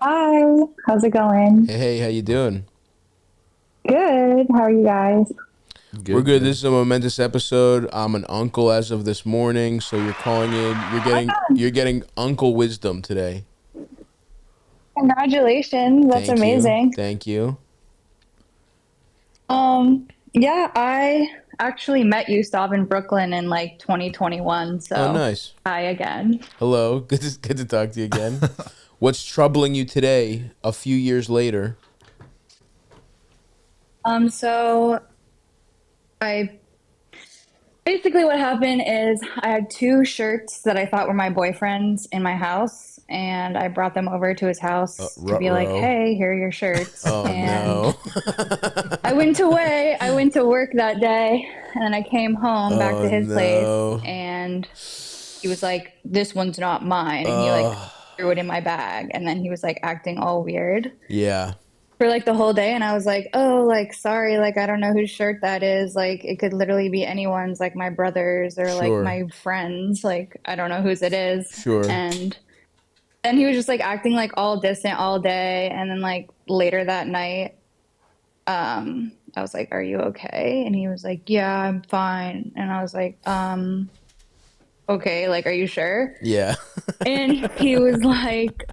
Hi, how's it going? Hey, how you doing? Good. How are you guys? We're Good, good. This good. is a momentous episode. I'm an uncle as of this morning, so you're calling in. You're Oh my getting God. you're getting uncle wisdom today. Congratulations. That's Thank you. amazing. Thank you. Yeah, I actually met Yusuf in Brooklyn in like 2021, Oh, so nice. hi again. Hello. Good to talk to you again. What's troubling you today, a few years later? So I basically what happened is I had two shirts that I thought were my boyfriend's in my house, and I brought them over to his house to be like, Ruh-roh. "Hey, here are your shirts." Oh And no. I went to work that day, and then I came home back Oh to his place, no. and he was like, "This one's not mine," and he like Uh, threw it in my bag, and then he was like acting all weird yeah. for like the whole day, and I was like, "Oh, like sorry, like I don't know whose shirt that is. Like it could literally be anyone's, like my brother's or like Sure. my friend's. Like I don't know whose it is." Sure. And then he was just like acting like all distant all day, and then like later that night I was like, "Are you okay?" And he was like, "Yeah, I'm fine." And I was like, okay, like, are you sure?" Yeah. And he was like,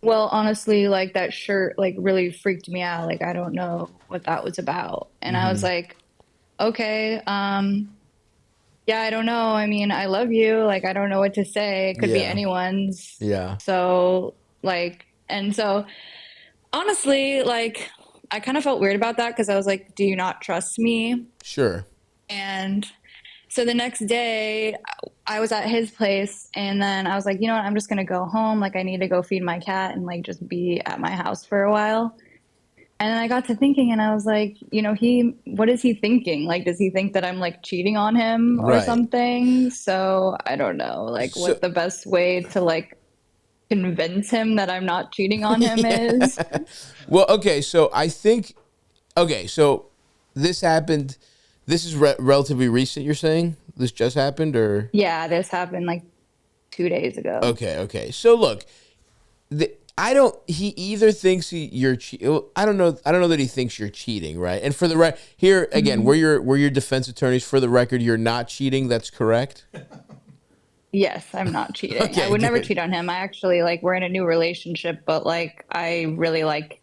"Well, honestly, like that shirt like really freaked me out. Like I don't know what that was about." And I was like, "Okay, yeah, I don't know. I mean, I love you. Like I don't know what to say. It could be Yeah. anyone's." Yeah. So, like, and so honestly, like I kind of felt weird about that because I was like, "Do you not trust me?" Sure. And so the next day, I was at his place, and then I was like, you know what? I'm just gonna go home. Like, I need to go feed my cat and like just be at my house for a while. And then I got to thinking, and I was like, you know, what is he thinking? Like, does he think that I'm like cheating on him or Right. something? So I don't know, like, So what the best way to like convince him that I'm not cheating on him yeah. is. Well, okay, so I think okay, so this happened. This is relatively recent. You're saying this just happened, or Yeah, this happened like 2 days ago. okay. So look, I don't. He either thinks you're. I don't know. I don't know that he thinks you're cheating, right? And for the here again, Mhm. we're your defense attorneys. For the record, you're not cheating. That's correct. Yes, I'm not cheating. I Okay, would never good. cheat on him. I actually like we're in a new relationship, but like I really like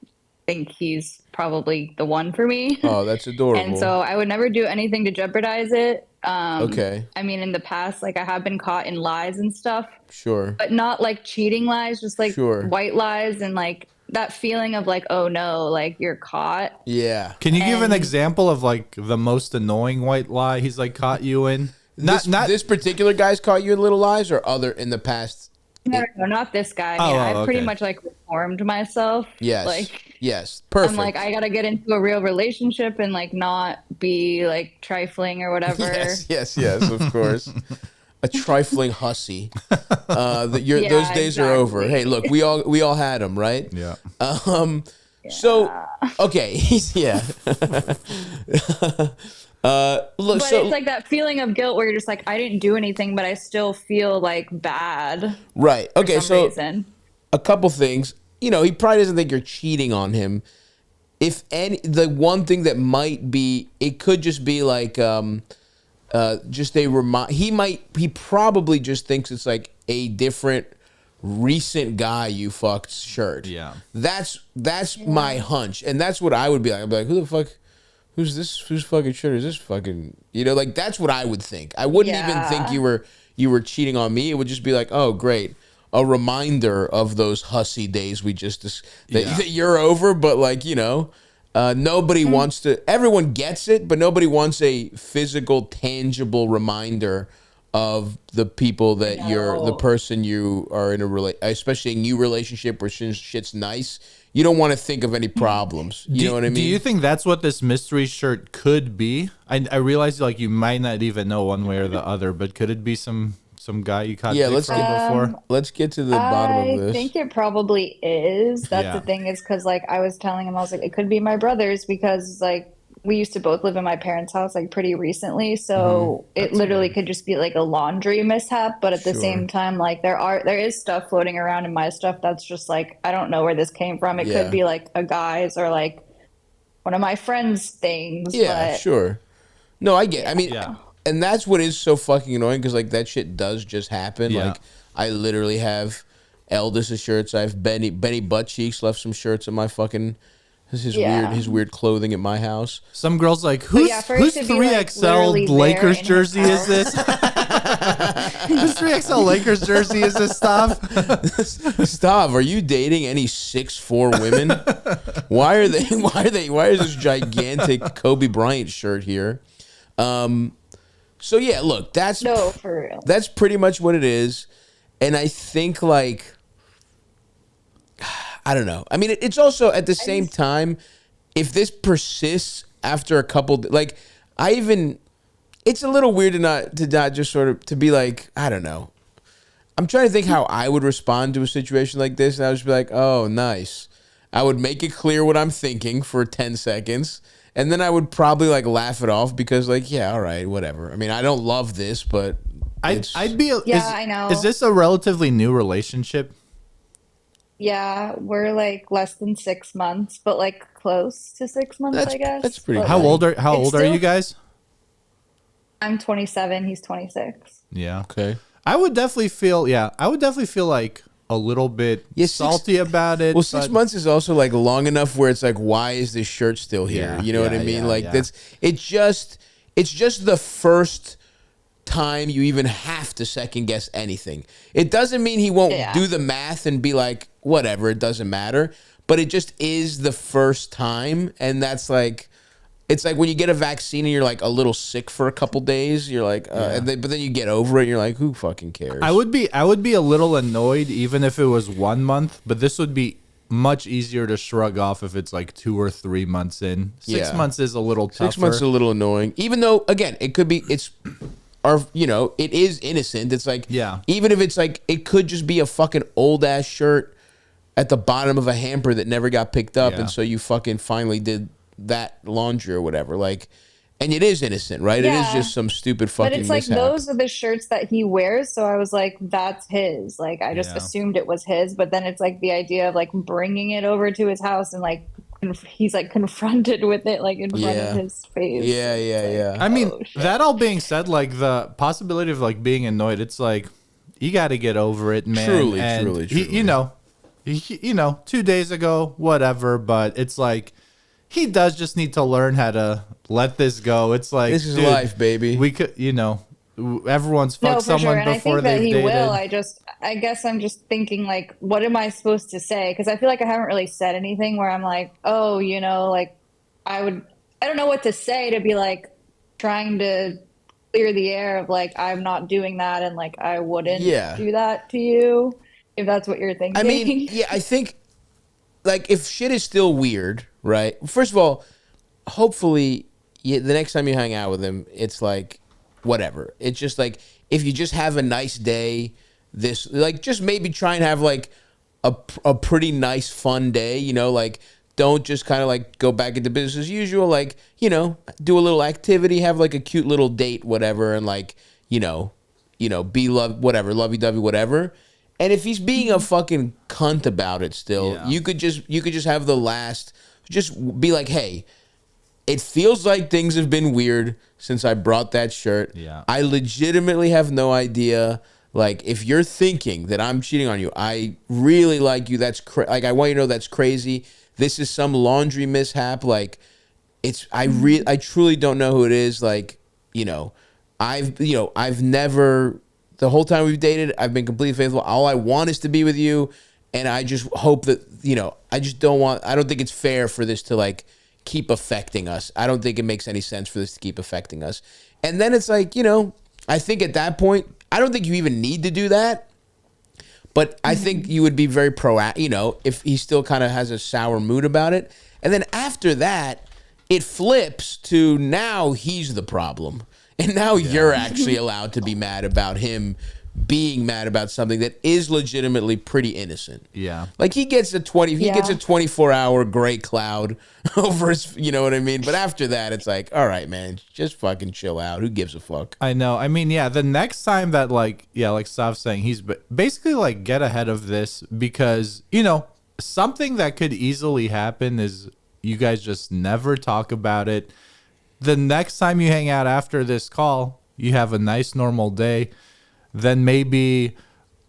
think he's probably the one for me. Oh, that's And adorable. so I would never do anything to jeopardize it. Okay, I mean in the past like I have been caught in lies and stuff, sure, but not like cheating lies, just like sure. white lies and like that feeling of like oh no, like you're caught. Yeah. Can you give an And example of like the most annoying white lie he's like caught you in? Not not This particular guy's caught you in little lies, or other in the past. no, no, It no, not this guy. I mean, oh, I've pretty okay. much like reformed myself. Yes. Like Yes. I'm like, Perfect. I gotta get into a real relationship and like not be like trifling or whatever. Yes, of course. A trifling hussy. Those Yeah, days are over. Hey, exactly. look, we all had them, right? Yeah. Um, so Yeah. okay, yeah. Look, But it's so like that feeling of guilt where you're just like, I didn't do anything, but I still feel like bad right. for Okay, some so reason. a couple things. He probably doesn't think you're cheating on him. If any, the one thing that might be, it could just be like, just a remind. He probably just thinks it's like a different recent guy you fucked shirt. Yeah. That's my Yeah. hunch, and that's what I would be like. I'd be like, who the fuck? Who's this? Whose fucking shirt is this? Fucking, like that's what I would think. I wouldn't even think Yeah. you were cheating on me. It would just be like, oh great, a reminder of those hussy days we just that, Yeah. that you're over. But like nobody Mm, wants to. Everyone gets it, but nobody wants a physical, tangible reminder of the people I that the know. person you are in especially a new relationship where shit's nice. You don't want to think of any problems. You know what I Do you mean? think that's what this mystery shirt could be? I realize like you might not even know one way or the other, but could it be some guy you caught Yeah, dick let's from get before? let's get to the bottom of I this. think it probably is. That's the Yeah. thing is because like I was telling him, I was like, it could be my brother's because like we used to both live in my parents' house like pretty recently, so it literally could just be like a laundry mishap, but at the Sure. same time, like there is stuff floating around in my stuff that's just like I don't know where this came from. It Yeah. could be like a guy's or like one of my friends' things, Yeah, but sure. No, I get. I mean, Yeah. and that's what is so fucking annoying because like that shit does just happen. Yeah. Like I literally have Eldest's shirts. I have Benny Butt Cheeks left some shirts in my fucking Yeah. his weird clothing at my house. Some girls like, But whose yeah, for it whose to be, 3XL literally there Lakers in his jersey is house. this? Whose 3XL Lakers jersey is this stuff? Stav, are you dating any 6'4" women? Why are they? Why is this gigantic Kobe Bryant shirt here? So yeah, look, No, for real. that's pretty much what it is, and I think like I don't know. I mean, it's also at the same time, if this persists after a couple, like I even, it's a little weird to not just sort of to be like I don't know. I'm trying to think how I would respond to a situation like this, and I would just be like, "Oh, nice." I would make it clear what I'm thinking for 10 seconds, and then I would probably like laugh it off because, like, yeah, all right, whatever. I mean, I don't love this, but I'd be. Yeah, I know. Is this a relatively new relationship? Yeah, we're like less than 6 months, but like close to 6 months, That's- I guess. that's pretty But, good. How like, old are it's you still- guys? I'm 27, he's 26. Yeah. okay. I would definitely feel. Yeah, I would definitely feel like a little bit Yeah, salty about it. Well, 6 but- months is also like long enough where it's like, why is this shirt still here? Yeah, You know what I yeah, mean? yeah, Like yeah. it's just the first time you even have to second guess anything. It doesn't mean he won't Yeah. do the math and be like, whatever, it doesn't matter. But it just is the first time, and that's like. It's like when you get a vaccine and you're like a little sick for a couple days. You're like, but then you get over it. And you're like, who fucking cares? I would be a little annoyed even if it was 1 month, but this would be much easier to shrug off if it's like 2 or 3 months in. 6 Yeah. months is a little tougher. 6 months is a little annoying. Even though, again, it could be it is innocent. It's like, Yeah. even if it's like, it could just be a fucking old ass shirt at the bottom of a hamper that never got picked up, Yeah. and so you fucking finally did that laundry or whatever. Like, and it is innocent, right? It is Yeah. just some stupid fucking But it's like mishap. those are the shirts that he wears, so I was like, that's his. Like I just Yeah. assumed it was his, but then it's like the idea of like bringing it over to his house and like he's like confronted with it like in front Yeah. of his face. Yeah, It's yeah, like, yeah. I mean, oh, shit. that all being said, like the possibility of like being annoyed, it's like you got to get over it, man. Truly, And truly, he- truly. you know, 2 days ago, whatever. But it's like he does just need to learn how to let this go. It's like This is dude, life, baby. We could, everyone's No, fucked for sure. someone And I before think that they've he dated. will. I guess I'm just thinking like, what am I supposed to say? Because I feel like I haven't really said anything where I'm like, oh, like I don't know what to say to be like trying to clear the air of like, I'm not doing that. And like, I wouldn't Yeah. do that to you if that's what you're thinking. I mean, yeah, I think like if shit is still weird, right? First of all, hopefully the next time you hang out with him, it's like whatever. It's just like if you just have a nice day, this like just maybe try and have like a pretty nice fun day, like don't just kind of like go back into business as usual, like, do a little activity, have like a cute little date, whatever, and like, be lovey-dovey, whatever. And if he's being a fucking cunt about it still, Yeah. you could just have just be like, hey, it feels like things have been weird since I brought that shirt. Yeah. I legitimately have no idea. Like, if you're thinking that I'm cheating on you, I really like you. That's like, I want you to know that's crazy. This is some laundry mishap. Like, I truly don't know who it is. Like, I've never, the whole time we've dated, I've been completely faithful. All I want is to be with you. And I just hope that, I don't think it's fair for this to like keep affecting us. I don't think it makes any sense for this to keep affecting us. And then it's like, I think at that point, I don't think you even need to do that. But I think you would be very proactive, if he still kind of has a sour mood about it. And then after that, it flips to now he's the problem. And now you're actually allowed to be mad about him being mad about something that is legitimately pretty innocent. Yeah. Like he gets a Yeah. 24-hour gray cloud over his, you know what I mean? But after that, it's like, all right, man, just fucking chill out. Who gives a fuck? I know. I mean, yeah, the next time that, like, yeah, like Stav's saying, he's basically like, get ahead of this, because, you know, something that could easily happen is you guys just never talk about it. The next time you hang out after this call, you have a nice normal day. Then maybe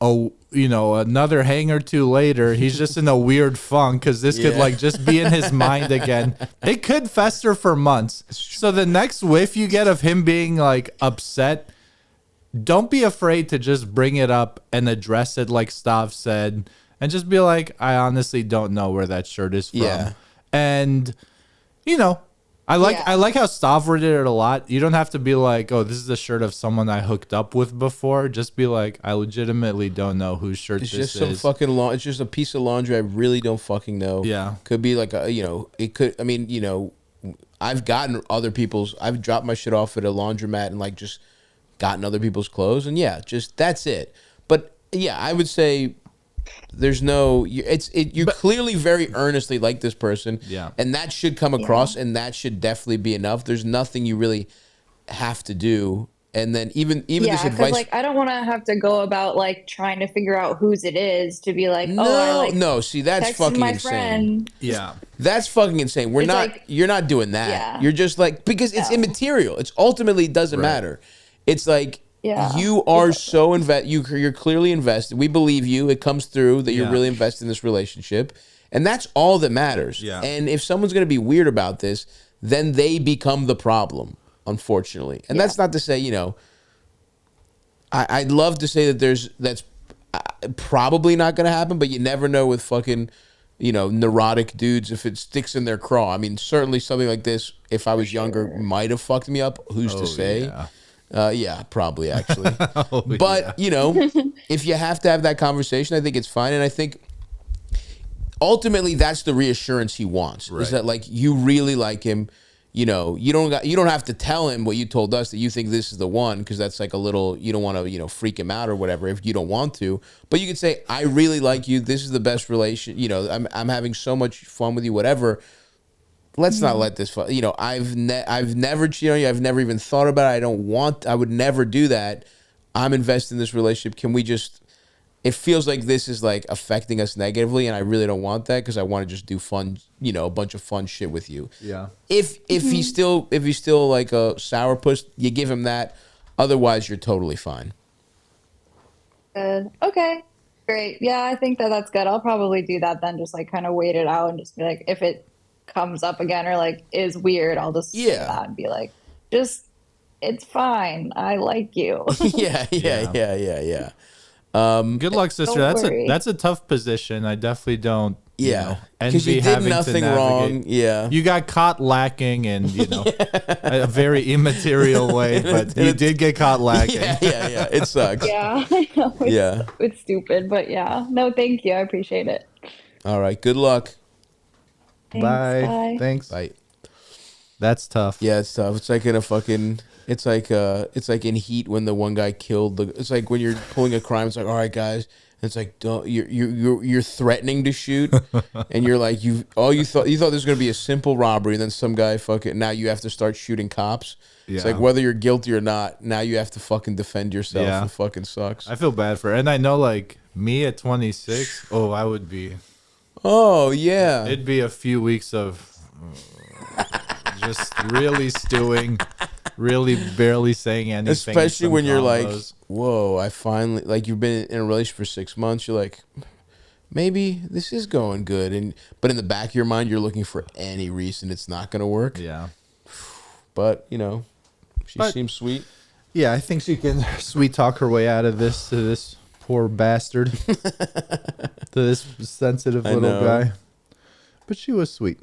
another hang or two later, he's just in a weird funk because this could Yeah. like just be in his mind again. It could fester for months. So the next whiff you get of him being like upset, don't be afraid to just bring it up and address it like Stav said, and just be like, I honestly don't know where that shirt is from. Yeah. And I like how Stav worded it a lot. You don't have to be like, oh, this is the shirt of someone I hooked up with before. Just be like, I legitimately don't know whose shirt It's this just some is. fucking it's just a piece of laundry I really don't fucking know. Yeah. Could be like it could, I mean, I've gotten I've dropped my shit off at a laundromat and like just gotten other people's clothes, and yeah, just that's it. But yeah, I would say there's no, you're clearly very earnestly like this person. Yeah. And that should come across, and that should definitely be enough. There's nothing you really have to do. And then even Yeah, this because advice. like I don't want to have to go about like trying to figure out whose it is to be like, No, oh, I like no, see, that's texted fucking my insane. friend. Yeah. That's fucking insane. It's Not like- you're not doing that. Yeah. You're just like, because it's No. immaterial. It's ultimately doesn't Right. matter. It's like Yeah, you are so you're clearly invested. We believe you. It comes through that you're Yeah. really invested in this relationship. And that's all that matters. Yeah. And if someone's going to be weird about this, then they become the problem, unfortunately. And that's not to say, I'd love to say that that's probably not going to happen, but you never know with fucking, neurotic dudes if it sticks in their craw. I mean, certainly something like this, if I was younger, might have fucked me up. Who's to say? Yeah. Yeah, probably actually. Oh, But, if you have to have that conversation, I think it's fine. And I think ultimately that's the reassurance he wants. Right. Is that like you really like him. You don't have to tell him what you told us that you think this is the one, because that's like a little, you don't want to, freak him out or whatever if you don't want to. But you could say, I really like you. This is the best relation. I'm having so much fun with you, whatever. Let's not let this. I've never cheated on you. I've never even thought about it. I would never do that. I'm invested in this relationship. Can we just? It feels like this is like affecting us negatively, and I really don't want that, because I want to just do fun, a bunch of fun shit with you. Yeah. If he's still like a sourpuss, you give him that. Otherwise, you're totally fine. Good. Okay. Great. Yeah, I think that's good. I'll probably do that then. Just like kind of wait it out and just be like, if it comes up again or like is weird, I'll just say Yeah. that and be like, it's fine. I like you. Yeah. Good luck, sister. Don't worry. That's a tough position. I definitely don't. Yeah. Envy Because you did having to nothing navigate. wrong. Yeah. You got caught lacking in, a very immaterial way, but you did get caught lacking. Yeah. It sucks. Yeah, I know. Yeah. It's stupid, but yeah. No, thank you. I appreciate it. All right. Good luck. Thanks, Bye. bye. Thanks. Bye. That's tough. Yeah, it's tough. It's like in a fucking. It's like in Heat when the one guy killed the. It's like when you're pulling a crime. It's like, all right, guys. And it's like, don't you're threatening to shoot, and you're like you thought this was gonna be a simple robbery, and then some guy fucking now you have to start shooting cops. It's Yeah. like whether you're guilty or not, now you have to fucking defend yourself. Yeah. It fucking sucks. I feel bad for her. And I know, like, me at 26, I would be. Oh yeah. It'd be a few weeks of just really stewing, really barely saying anything. Especially some when you're like, combos. whoa, I finally, like, you've been in a relationship for 6 months. You're like, maybe this is going good. But in the back of your mind, you're looking for any reason it's not going to work. Yeah. But, she But- seems sweet. Yeah, I think she can sweet talk her way out of this, to this poor bastard, to this sensitive I little know. guy. But she was sweet.